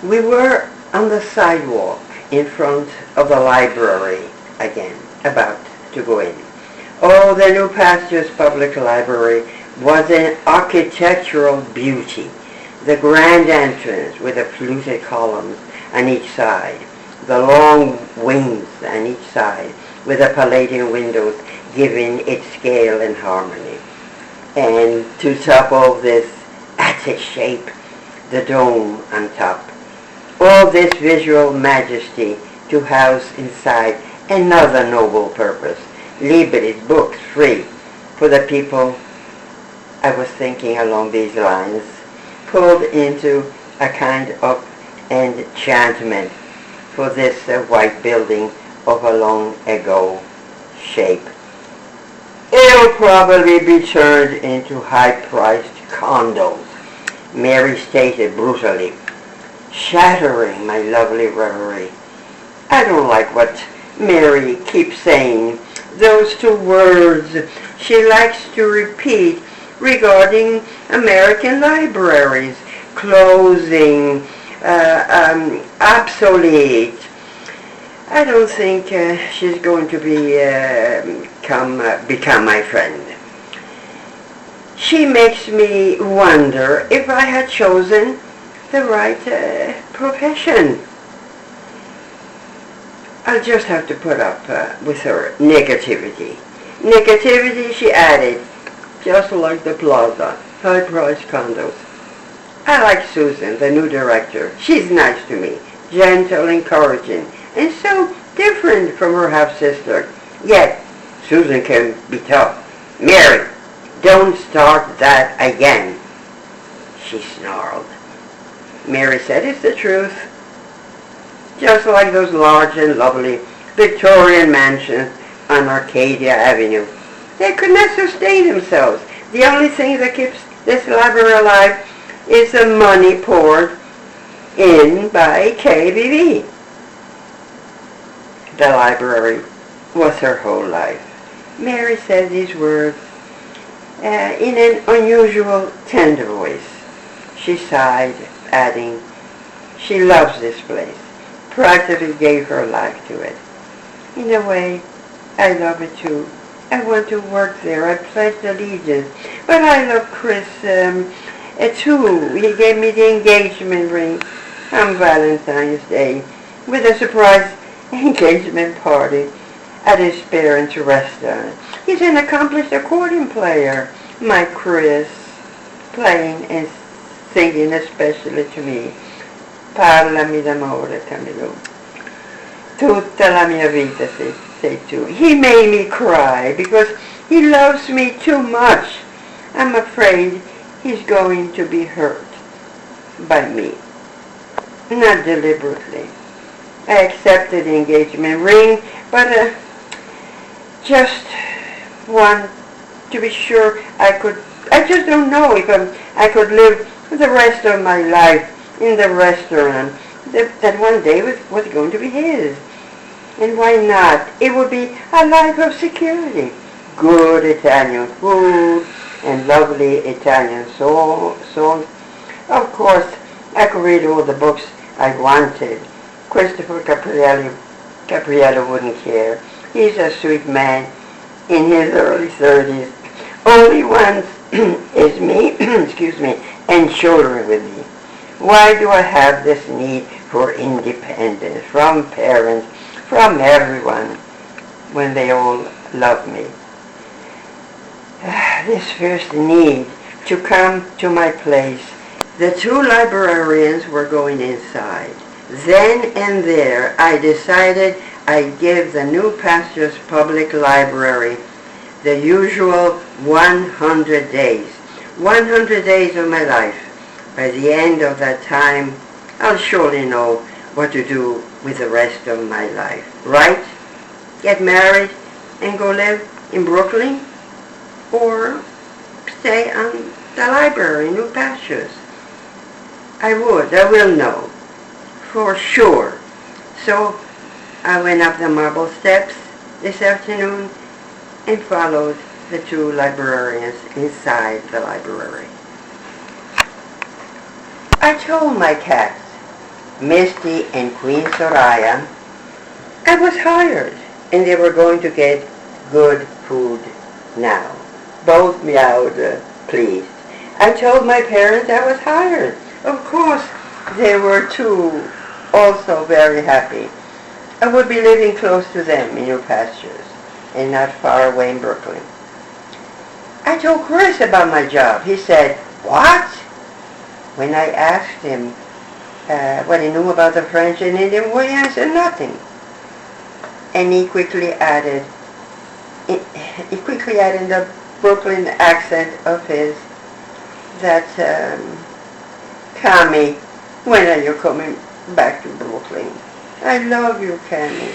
We were on the sidewalk in front of the library again, about to go in. Oh, the new pastor's public library was an architectural beauty. The grand entrance with the fluted columns on each side, the long wings on each side with the Palladian windows giving it scale and harmony. And to top all this attic shape, the dome on top. All this visual majesty to house inside another noble purpose. Liberty, books free for the people. I was thinking along these lines, pulled into a kind of enchantment for this white building of a long ago shape. It'll probably be turned into high-priced condos, Mary stated brutally, shattering my lovely reverie. I don't like what Mary keeps saying, those two words she likes to repeat regarding American libraries, closing, obsolete. I don't think she's going to become my friend. She makes me wonder if I had chosen the right profession. I'll just have to put up with her negativity. Negativity, she added, just like the plaza, high-priced condos. I like Susan, the new director. She's nice to me, gentle, encouraging, and so different from her half-sister. Yet, Susan can be tough. Mary, don't start that again, she snarled. Mary said, it's the truth. Just like those large and lovely Victorian mansions on Arcadia Avenue. They could not sustain themselves. The only thing that keeps this library alive is the money poured in by KBV. The library was her whole life. Mary said these words in an unusual, tender voice. She sighed, adding, she loves this place, practically gave her life to it. In a way, I love it too. I want to work there. I pledged allegiance. But I love Chris too. He gave me the engagement ring on Valentine's Day with a surprise engagement party at his parents' restaurant. He's an accomplished accordion player, my Chris, playing and singing especially to me. Parlami d'amore, Camilla. Tutta la mia vita, say too. He made me cry because he loves me too much. I'm afraid he's going to be hurt by me. Not deliberately. I accepted the engagement ring, but just want to be sure I just don't know if I could live the rest of my life in the restaurant that one day was going to be his. And why not? It would be a life of security. Good Italian food and lovely Italian songs. Of course, I could read all the books I wanted. Christopher Capriello wouldn't care. He's a sweet man in his early 30s. Only once is me, excuse me, and children with me. Why do I have this need for independence from parents, from everyone, when they all love me? This first need to come to my place. The two librarians were going inside. Then and there, I decided I'd give the new pastor's public library the usual 100 days. 100 days of my life. By the end of that time, I'll surely know what to do with the rest of my life. Right? Get married and go live in Brooklyn? Or stay on the library, New Pastures? I will know. For sure. So I went up the marble steps this afternoon and followed the two librarians inside the library. I told my cats Misty and Queen Soraya, I was hired, and they were going to get good food now. Both meowed, pleased. I told my parents I was hired. Of course, they were too, also very happy. I would be living close to them in new pastures, and not far away in Brooklyn. I told Chris about my job. He said, "What?" When I asked him what he knew about the French and Indian War, he answered nothing. And he quickly added in the Brooklyn accent of his that, "Cammy, when are you coming back to Brooklyn? I love you, Cammy."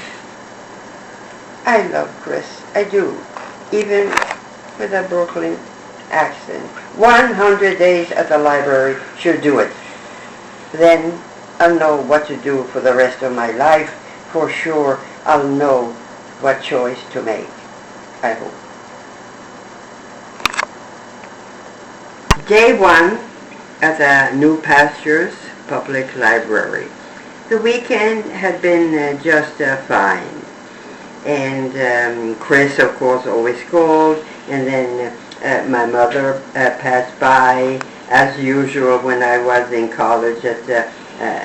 I love Chris. I do. Even with a Brooklyn accent. 100 days at the library should do it. Then I'll know what to do for the rest of my life. For sure, I'll know what choice to make. I hope. Day 1 at the New Pastures Public Library. The weekend had been just fine. And Chris, of course, always called. And then my mother passed by, as usual, when I was in college at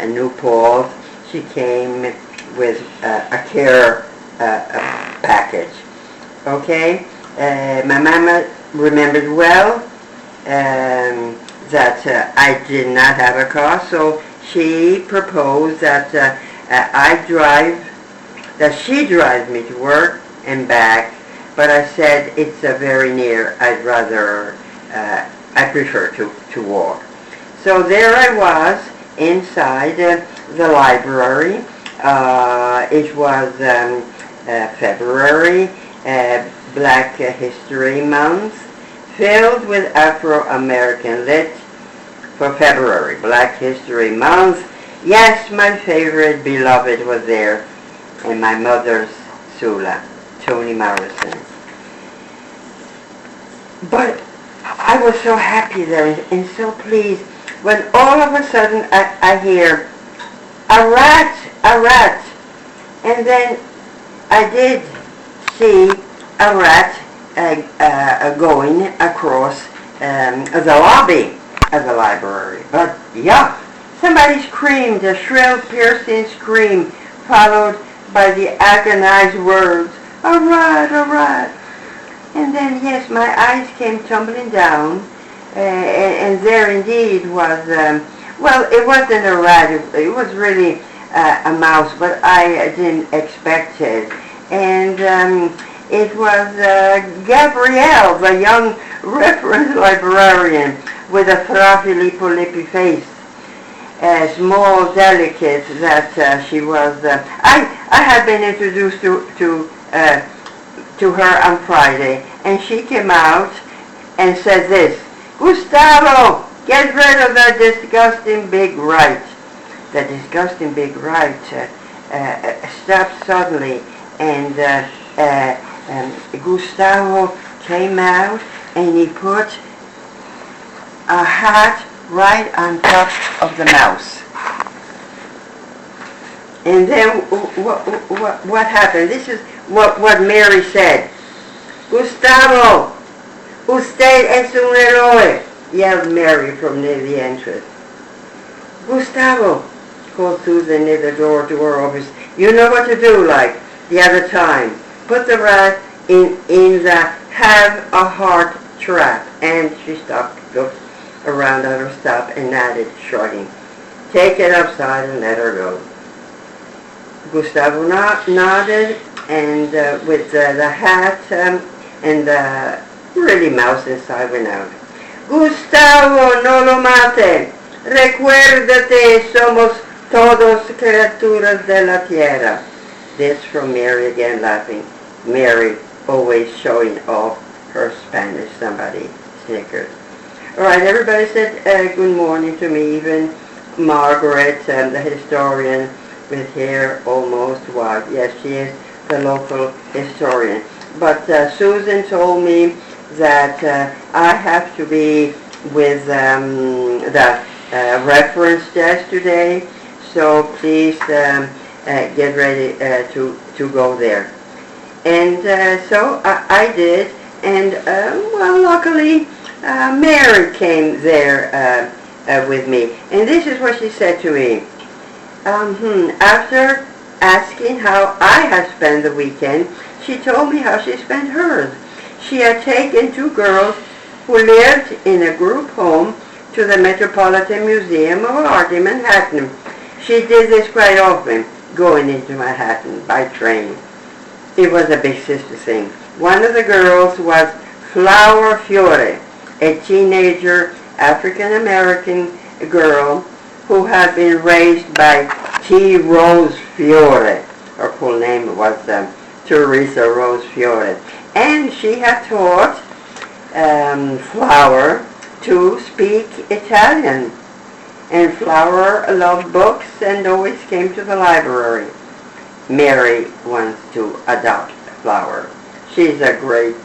Newport. She came with a care package. Okay? My mama remembered well that I did not have a car, so she proposed that she drive me to work and back, but I said it's very near. I prefer to walk. So there I was inside the library. It was February, Black History Month, filled with Afro-American lit for February, Black History Month. Yes, my favorite beloved was there, and my mother's Sula, Toni Morrison. But I was so happy there and so pleased when all of a sudden I hear, a rat, and then I did see a rat going across the lobby of the library. But yeah, somebody screamed, a shrill, piercing scream, followed by the agonized words, "A rat, a rat." And then, yes, my eyes came tumbling down, and there indeed was, well, it wasn't a rat, it was really a mouse, but I didn't expect it. And it was Gabrielle, the young reference librarian, with a frothy lippy face. Small, delicate, that she was. I had been introduced to her on Friday, and she came out and said this, "Gustavo, get rid of that disgusting big right." The disgusting big right stopped suddenly, and Gustavo came out, and he put a hat right on top of the mouse. And then what happened? This is what Mary said. "Gustavo, usted es un héroe," yelled Mary from near the entrance. "Gustavo," called Susan near the door to her office, "you know what to do like the other time. Put the rat in the have a heart trap." And she stopped, looked around at her stop and nodded, shrugging. "Take it outside and let her go." Gustavo nodded, and with the hat and the really mouse inside went out. "Gustavo, no lo mate. Recuérdate, somos todos criaturas de la tierra." This from Mary again, laughing. Mary always showing off her Spanish. Somebody snickered. All right, everybody said good morning to me, even Margaret, the historian with hair almost white. Yes, she is the local historian. But Susan told me that I have to be with the reference desk today, so please get ready to go there. And so I did, and well, luckily Mary came there with me. And this is what she said to me. After asking how I had spent the weekend, she told me how she spent hers. She had taken 2 girls who lived in a group home to the Metropolitan Museum of Art in Manhattan. She did this quite often, going into Manhattan by train. It was a big sister thing. One of the girls was Flower Fiore, a teenager African-American girl who had been raised by T. Rose Fiore. Her full name was Teresa Rose Fiore. And she had taught Flower to speak Italian. And Flower loved books and always came to the library. Mary wants to adopt Flower. She's a great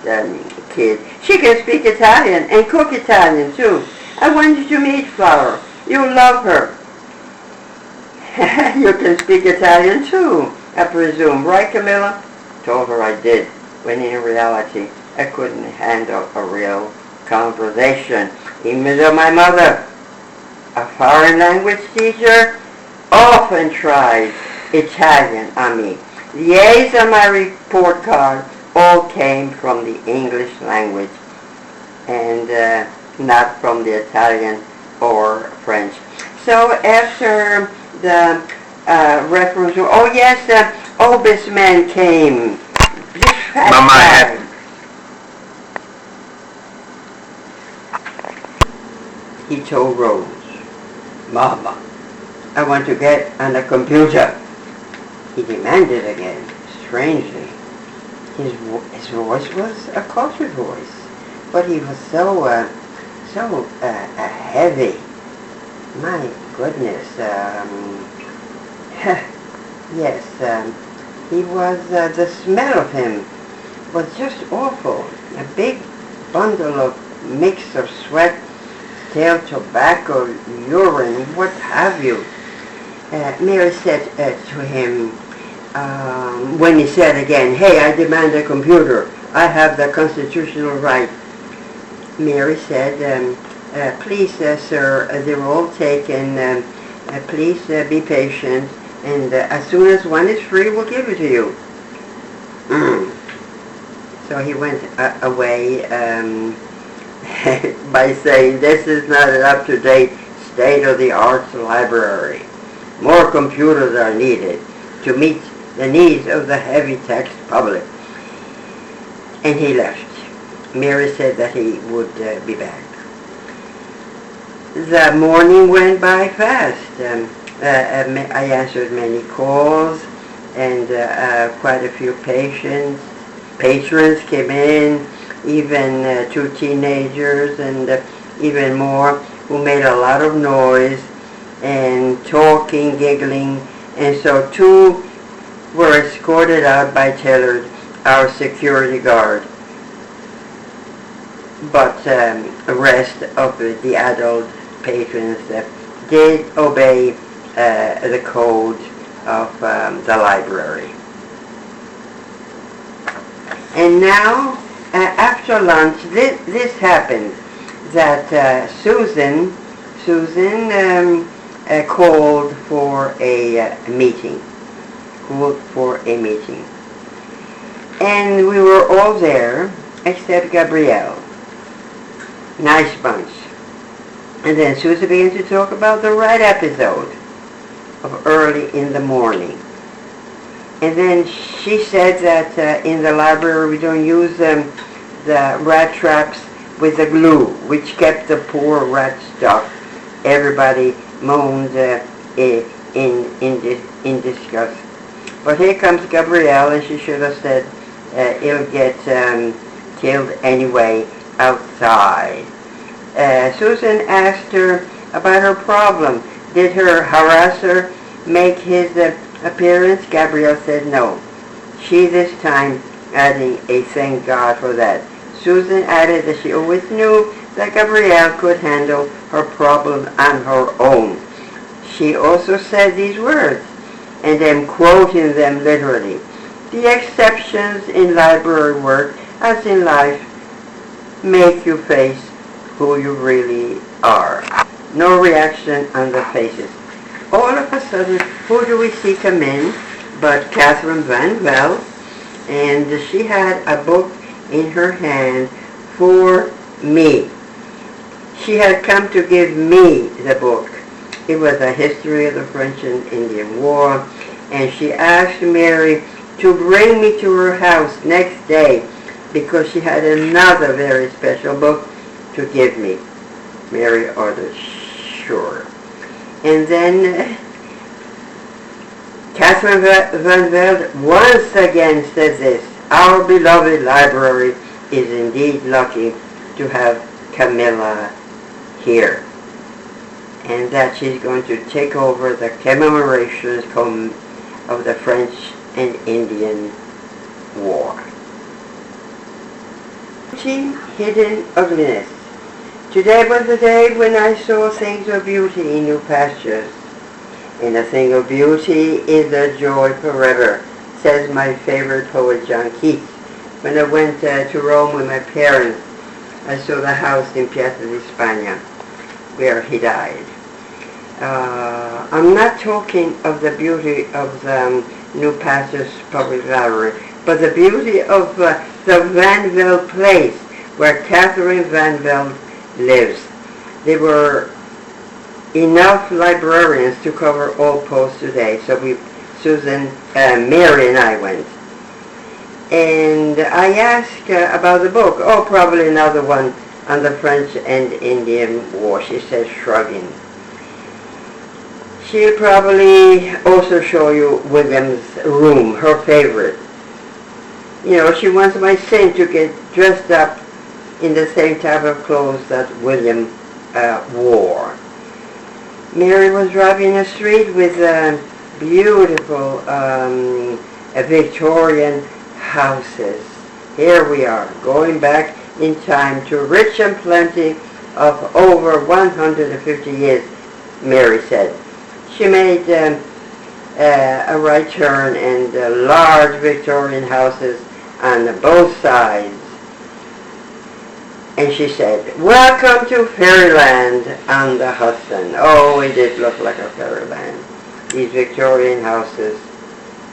kid. She can speak Italian and cook Italian too. I want you to meet Flower. You'll love her. You can speak Italian too, I presume. Right, Camilla? Told her I did, when in reality I couldn't handle a real conversation. Even though my mother, a foreign language teacher, often tried Italian on me. The A's on my report card all came from the English language and not from the Italian or French. So after the reference, oh yes, Obis man came. Mama, He told Rose, Mama, I want to get on the computer. He demanded again, strangely. His voice was a cultured voice, but he was so heavy. My goodness. Yes, he was, the smell of him was just awful. A big bundle of mix of sweat, stale tobacco, urine, what have you. Mary said to him, when he said again, hey, I demand a computer. I have the constitutional right. Mary said, please, sir, they were all taken. Please be patient. And as soon as one is free, we'll give it to you. So he went away by saying, this is not an up-to-date state-of-the-art library. More computers are needed to meet the needs of the heavy text public. And he left. Mary said that he would be back. The morning went by fast. I answered many calls, and quite a few patrons came in, even 2 teenagers and even more, who made a lot of noise and talking, giggling, and so 2 were escorted out by Tillard, our security guard. But the rest of the adult patrons did obey the code of the library. And now, after lunch, this happened, that Susan called for a meeting. And we were all there, except Gabrielle. Nice bunch. And then Susan began to talk about the rat episode of early in the morning. And then she said that in the library we don't use the rat traps with the glue, which kept the poor rat stuck. Everybody moaned in disgust. But here comes Gabrielle, and she should have said, it'll get killed anyway outside. Susan asked her about her problem. Did her harasser make his appearance? Gabrielle said no. She this time adding a thank God for that. Susan added that she always knew that Gabrielle could handle her problem on her own. she also said these words, and I'm quoting them literally. The exceptions in library work, as in life, make you face who you really are. No reaction on the faces. All of a sudden, who do we see come in but Catherine Van Velde, and she had a book in her hand for me. She had come to give me the book. It was a history of the French and Indian War, and she asked Mary to bring me to her house next day because she had another very special book to give me. Mary ordered, sure. And then Catherine Van Velde once again said this, our beloved library is indeed lucky to have Camilla here, and that she's going to take over the commemorations of the French and Indian War. Hidden ugliness. Today was the day when I saw things of beauty in new pastures, and a thing of beauty is a joy forever, says my favorite poet John Keats. When I went to Rome with my parents, I saw the house in Piazza di Spagna where he died. I'm not talking of the beauty of the New Pastors Public Library, but the beauty of the Van Velde place where Catherine Van Velde lives. There were enough librarians to cover all posts today, so Mary and I went. And I asked about the book. Oh, probably another one on the French and Indian War, she says, shrugging. She'll probably also show you William's room, her favorite. You know, she wants my son to get dressed up in the same type of clothes that William wore. Mary was driving a street with beautiful Victorian houses. Here we are, going back in time to rich and plenty of over 150 years, Mary said. She made a right turn and large Victorian houses on both sides. And she said, welcome to Fairyland on the Hudson. Oh, it did look like a fairyland. These Victorian houses,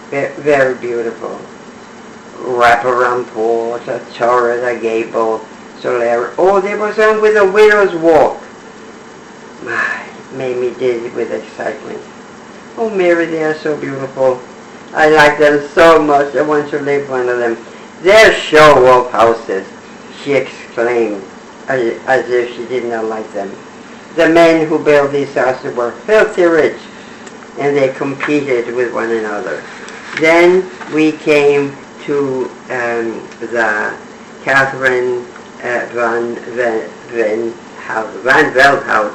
very beautiful. Wraparound porch, a turret, a gable, solera. Oh, there was one with a widow's walk. My, made me dizzy with excitement. Oh, Mary, they are so beautiful. I like them so much. I want to live one of them. They're show-off houses, she exclaimed, as if she did not like them. The men who built these houses were filthy rich, and they competed with one another. Then we came to the Catherine Van Velde house.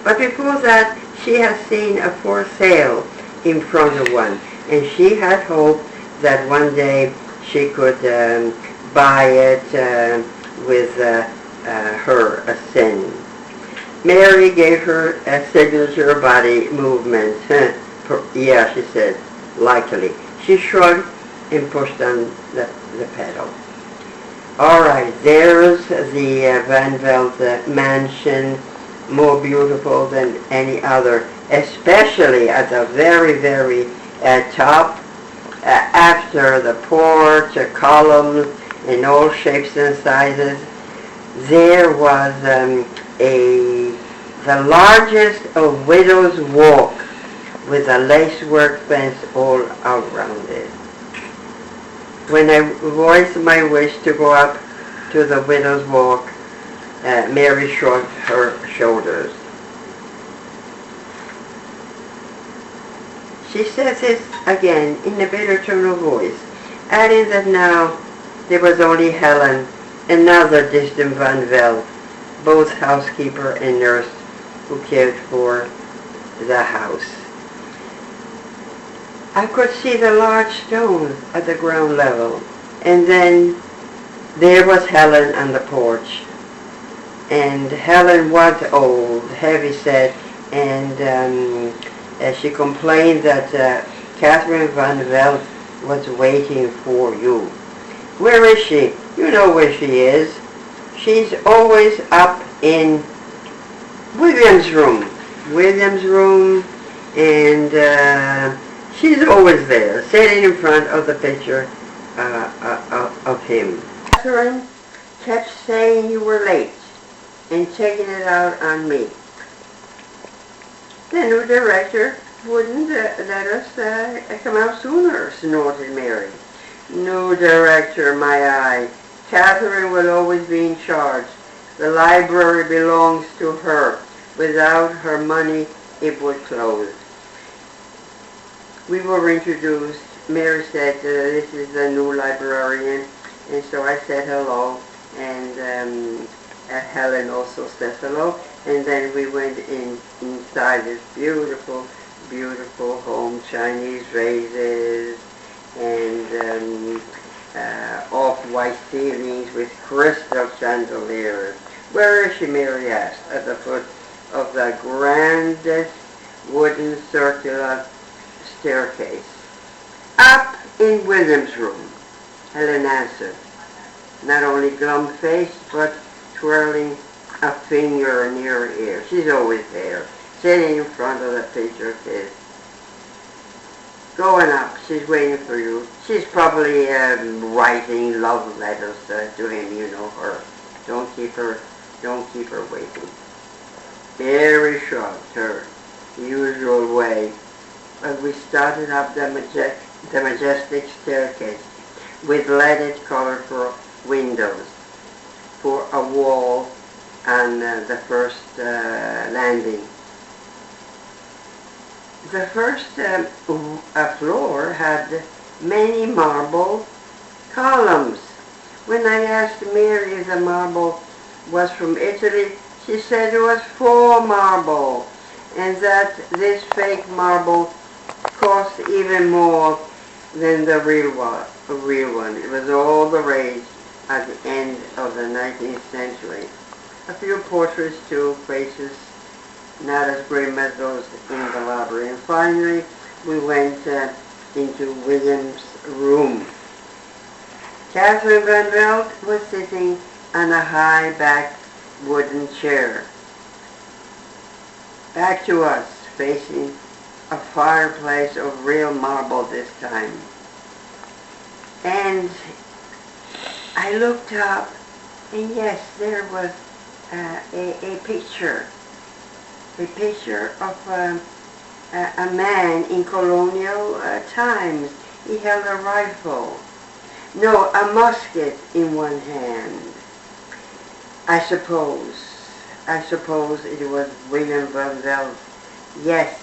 But before that, she had seen a for sale in front of one, and she had hoped that one day she could buy it with her assent. Mary gave her a signature body movement. Yeah, she said, likely. She shrugged and pushed on the pedal. All right, there's the Van Velde mansion, more beautiful than any other, especially at the very, very top, after the porch, columns in all shapes and sizes. There was the largest of Widow's Walk with a lacework fence all around it. When I voiced my wish to go up to the Widow's Walk, Mary shrugged her shoulders. She said this again in a bitter tone of voice, adding that now there was only Helen, another distant Van Velde, both housekeeper and nurse, who cared for the house. I could see the large stones at the ground level, and then there was Helen on the porch. And Helen was old, heavy-set, and She complained that Catherine Van Veld was waiting for you. Where is she? You know where she is. She's always up in William's room. William's room, and she's always there, sitting in front of the picture of him. Catherine kept saying you were late and taking it out on me. The new director wouldn't let us come out sooner, snorted Mary. New director, my eye. Catherine will always be in charge. The library belongs to her. Without her money, it would close. We were introduced. Mary said, this is the new librarian. And so I said hello, and Helen also said hello. And then we went inside this beautiful, beautiful home, Chinese vases, and off-white ceilings with crystal chandeliers. Where is she, Mary asked, at the foot of the grandest wooden circular staircase. Up in William's room, Helen answered, not only glum-faced, but twirling a finger near her ear. She's always there, sitting in front of the picture of his. Going up, she's waiting for you. She's probably writing love letters to him, you know her. Don't keep her waiting. Very short, her usual way. But we started up the majestic staircase with leaded colorful windows for a wall on the first landing. The first floor had many marble columns. When I asked Mary if the marble was from Italy, she said it was faux marble, and that this fake marble cost even more than the real one. It was all the rage at the end of the 19th century. A few portraits too, faces not as grim as those in the library. And finally, we went into William's room. Catherine Van Veld was sitting on a high-backed wooden chair. Back to us, facing a fireplace of real marble this time. And I looked up, and yes, there was a picture of a man in colonial times. He held a rifle. No, a musket in one hand. I suppose it was William Van Veld. Yes,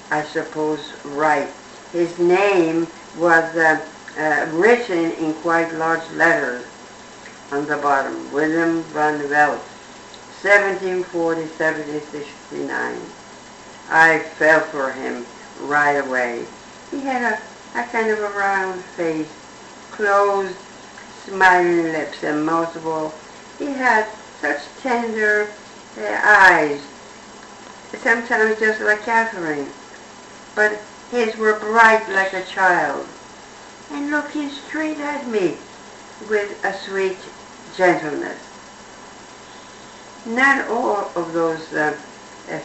I suppose right. His name was written in quite large letters on the bottom. William Van Veld, 1740-1769. I fell for him right away. He had a kind of a round face, closed, smiling lips, and most of all, he had such tender eyes, sometimes just like Catherine, but his were bright like a child, and looking straight at me with a sweet gentleness. Not all of those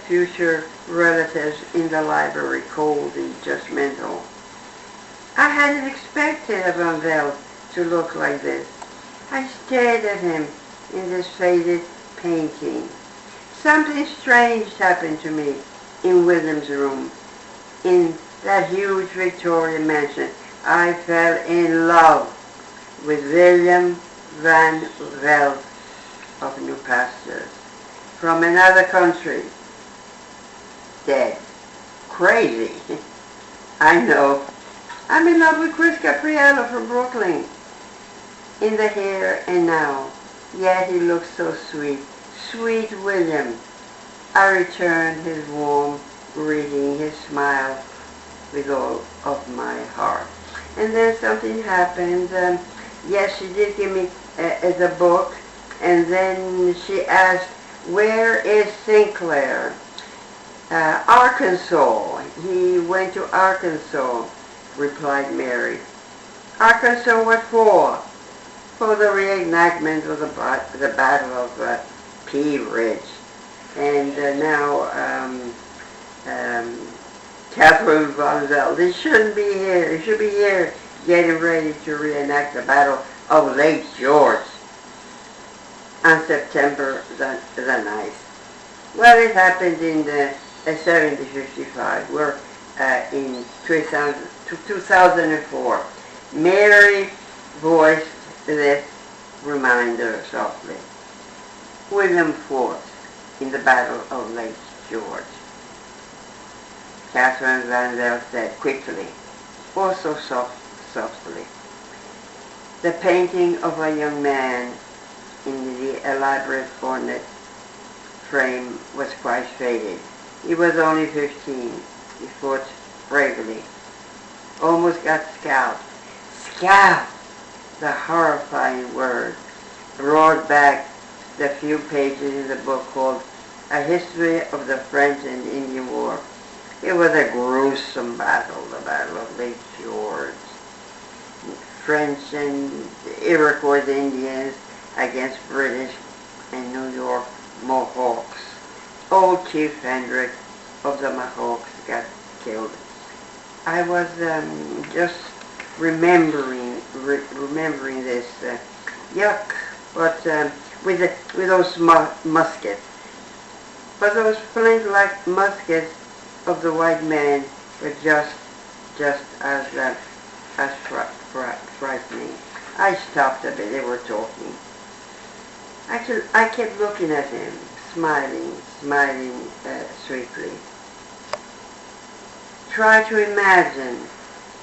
future relatives in the library cold and judgmental. I hadn't expected a Van Veld to look like this. I stared at him in this faded painting. Something strange happened to me in William's room. In that huge Victorian mansion, I fell in love with William Van Veld of New Pastures. From another country. Dead. Crazy. I know. I'm in love with Chris Capriello from Brooklyn. In the here and now. Yet he looks so sweet. Sweet William. I returned his warm greeting, his smile, with all of my heart. And then something happened. Yes, she did give me the book. And then she asked, where is Sinclair? Arkansas. He went to Arkansas, replied Mary. Arkansas, what for? For the reenactment of the Battle of Pea Ridge. And now Catherine Von Zell, they shouldn't be here. They should be here getting ready to reenact the Battle of Lake George on September the 9th. Well, it happened in 1755. We're in 2004. Mary voiced this reminder softly. William fought in the Battle of Lake George. Catherine Van Zel said quickly, also softly. The painting of a young man in the elaborate ornate frame was quite faded. He was only 15. He fought bravely. Almost got scalped. Scalped! The horrifying word roared back the few pages in the book called A History of the French and Indian War. It was a gruesome battle, the Battle of Lake George. French and Iroquois Indians against British and New York Mohawks. Old Chief Hendrick of the Mohawks got killed. I was just remembering this. Yuck! But with those muskets. But those flint-like muskets of the white man were just as frightening. I stopped a bit. They were talking. I kept looking at him, smiling sweetly. Try to imagine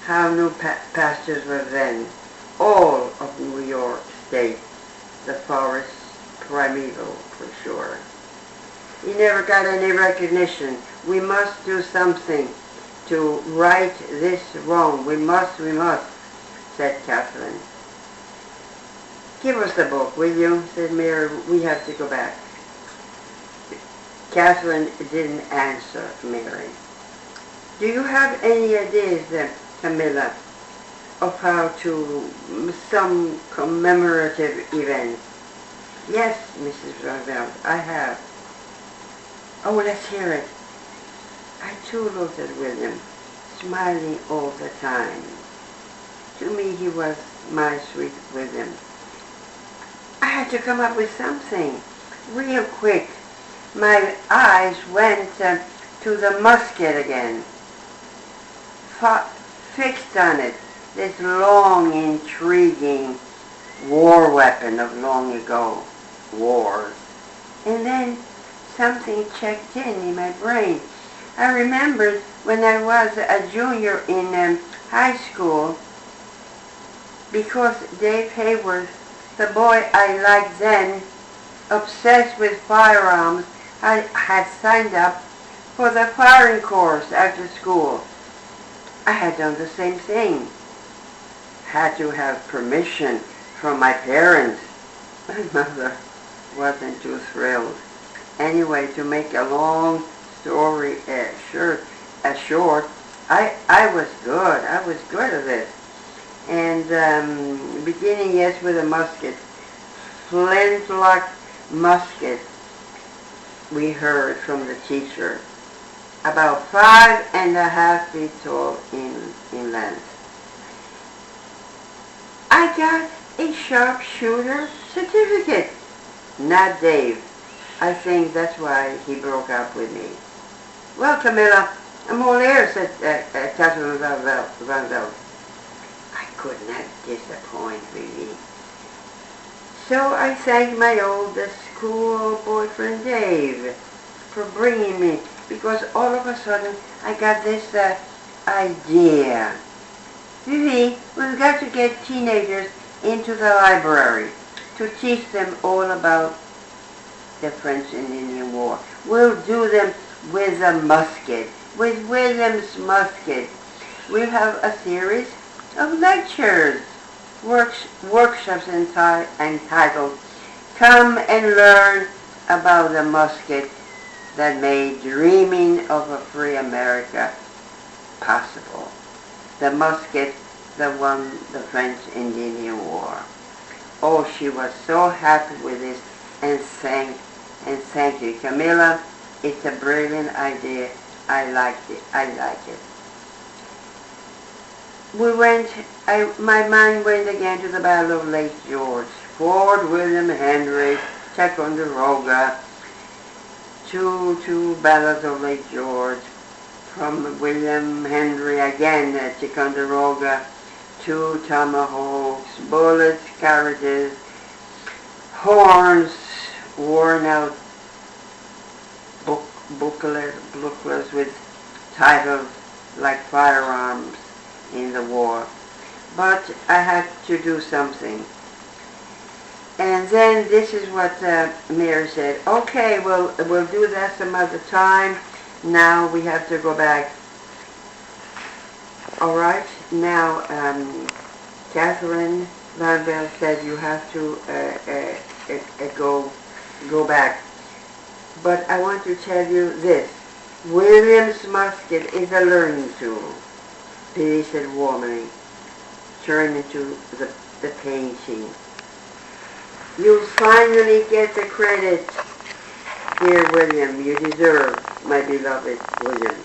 how new pastures were then, all of New York State, the forest primeval for sure. He never got any recognition. We must do something to right this wrong. We must, said Catherine. Give us the book, will you? Said Mary. We have to go back. Catherine didn't answer Mary. Do you have any ideas, Camilla, of how to some commemorative event? Yes, Mrs. Roosevelt, I have. Oh, let's hear it. I too looked at William, smiling all the time. To me, he was my sweet William. I had to come up with something, real quick. My eyes went to the musket again, fixed on it, this long, intriguing war weapon of long ago, wars. And then something checked in my brain. I remembered when I was a junior in high school, because Dave Hayworth, the boy I liked then, obsessed with firearms, I had signed up for the firing course after school. I had done the same thing. Had to have permission from my parents. My mother wasn't too thrilled. Anyway, to make a long story short, I was good. I was good at this. And beginning, yes, with a musket, flintlock musket, we heard from the teacher, about 5.5 feet tall in length. I got a sharpshooter certificate. Not Dave. I think that's why he broke up with me. Well, Camilla, I'm all ears, said Catherine Van Vel. I could not disappoint, really. So I thanked my old school boyfriend Dave for bringing me, because all of a sudden I got this idea. Vivi, we've got to get teenagers into the library to teach them all about the French and Indian War. We'll do them with a musket, with William's musket. We'll have a series of lectures, workshops entitled Come and Learn About the Musket That Made Dreaming of a Free America possible. The musket, the one the French Indian War. Oh, she was so happy with this and thank you, Camilla. It's a brilliant idea. I like it. My mind went again to the Battle of Lake George. Fort William Henry, Ticonderoga, two battles of Lake George. From William Henry again at Ticonderoga, 2 tomahawks, bullets, carriages, horns, worn out booklets with titles like firearms in the war. But I had to do something. And then this is what Mary said. Okay, well, we'll do that some other time. Now we have to go back. All right. Now, Catherine Lambert said you have to go back. But I want to tell you this. William's musket is a learning tool. Billy said warmly, turning to the painting. You'll finally get the credit, dear William, you deserve, my beloved William.